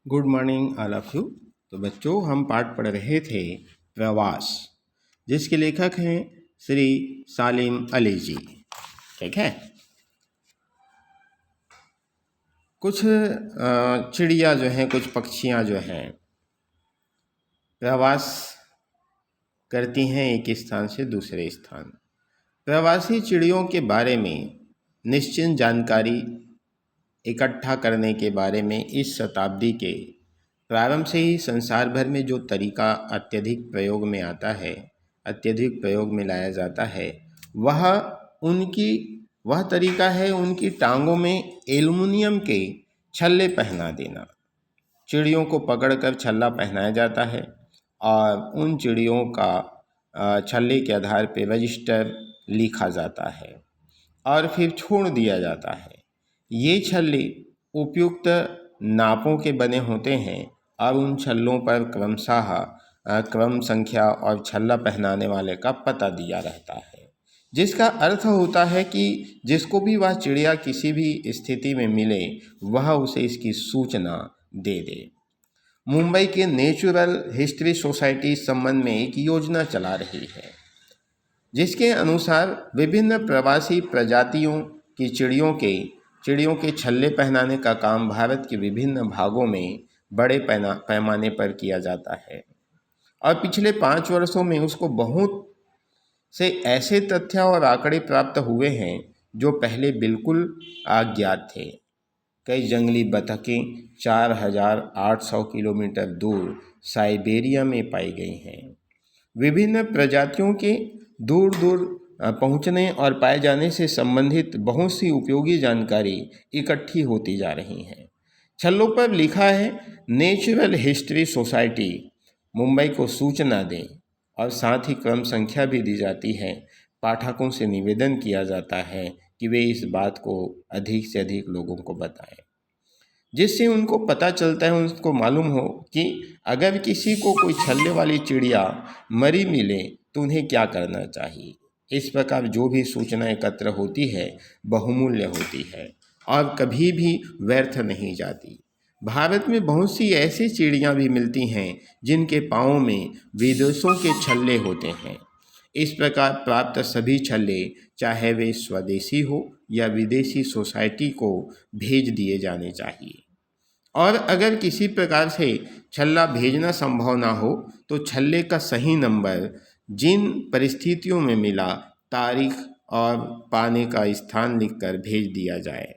Good morning all of you. तो बच्चों, हम पाठ पढ़ रहे थे प्रवास, जिसके लेखक हैं श्री सालिम अली जी। ठीक है। कुछ चिड़िया जो हैं, कुछ पक्षियाँ जो हैं प्रवास करती हैं एक स्थान से दूसरे स्थान। प्रवासी चिड़ियों के बारे में निश्चित जानकारी इकट्ठा करने के बारे में इस शताब्दी के प्रारंभ से ही संसार भर में जो तरीका अत्यधिक प्रयोग में आता है, अत्यधिक प्रयोग में लाया जाता है, वह तरीका है उनकी टांगों में एल्युमिनियम के छल्ले पहना देना। चिड़ियों को पकड़कर छल्ला पहनाया जाता है और उन चिड़ियों का छल्ले के आधार पर रजिस्टर लिखा जाता है और फिर छोड़ दिया जाता है। ये छल्ले उपयुक्त नापों के बने होते हैं और उन छल्लों पर क्रमशः क्रम संख्या और छल्ला पहनाने वाले का पता दिया रहता है, जिसका अर्थ होता है कि जिसको भी वह चिड़िया किसी भी स्थिति में मिले वह उसे इसकी सूचना दे दे। मुंबई के नेचुरल हिस्ट्री सोसाइटी इस संबंध में एक योजना चला रही है, जिसके अनुसार विभिन्न प्रवासी प्रजातियों की चिड़ियों के छल्ले पहनाने का काम भारत के विभिन्न भागों में बड़े पैमाने पर किया जाता है और पिछले 5 वर्षों में उसको बहुत से ऐसे तथ्य और आंकड़े प्राप्त हुए हैं जो पहले बिल्कुल अज्ञात थे। कई जंगली बतखें 4800 किलोमीटर दूर साइबेरिया में पाई गई हैं। विभिन्न प्रजातियों के दूर दूर पहुंचने और पाए जाने से संबंधित बहुत सी उपयोगी जानकारी इकट्ठी होती जा रही हैं। छल्लों पर लिखा है नेचुरल हिस्ट्री सोसाइटी मुंबई को सूचना दें और साथ ही क्रम संख्या भी दी जाती है। पाठकों से निवेदन किया जाता है कि वे इस बात को अधिक से अधिक लोगों को बताएं, जिससे उनको पता चलता है, उनको मालूम हो कि अगर किसी को कोई छल्ले वाली चिड़िया मरी मिले तो उन्हें क्या करना चाहिए। इस प्रकार जो भी सूचना एकत्र होती है बहुमूल्य होती है और कभी भी व्यर्थ नहीं जाती। भारत में बहुत सी ऐसी चिड़ियाँ भी मिलती हैं जिनके पाँवों में विदेशों के छल्ले होते हैं। इस प्रकार प्राप्त सभी छल्ले, चाहे वे स्वदेशी हो या विदेशी, सोसाइटी को भेज दिए जाने चाहिए। और अगर किसी प्रकार से छल्ला भेजना संभव ना हो तो छल्ले का सही नंबर, जिन परिस्थितियों में मिला, तारीख और पाने का स्थान लिखकर भेज दिया जाए।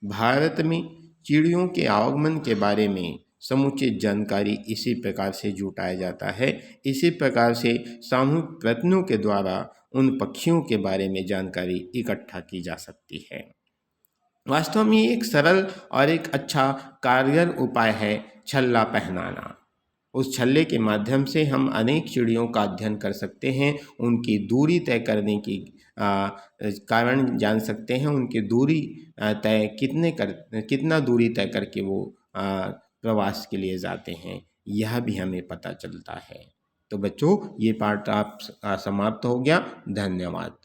भारत में चिड़ियों के आगमन के बारे में समुचित जानकारी इसी प्रकार से जुटाया जाता है। इसी प्रकार से सामूहिक प्रयत्नों के द्वारा उन पक्षियों के बारे में जानकारी इकट्ठा की जा सकती है। वास्तव में एक सरल और एक अच्छा कारगर उपाय है छल्ला पहनाना। उस छल्ले के माध्यम से हम अनेक चिड़ियों का अध्ययन कर सकते हैं, उनकी दूरी तय करने की कारण जान सकते हैं, उनकी दूरी कितना दूरी तय करके वो प्रवास के लिए जाते हैं, यह भी हमें पता चलता है। तो बच्चों, ये पाठ आप समाप्त हो गया। धन्यवाद।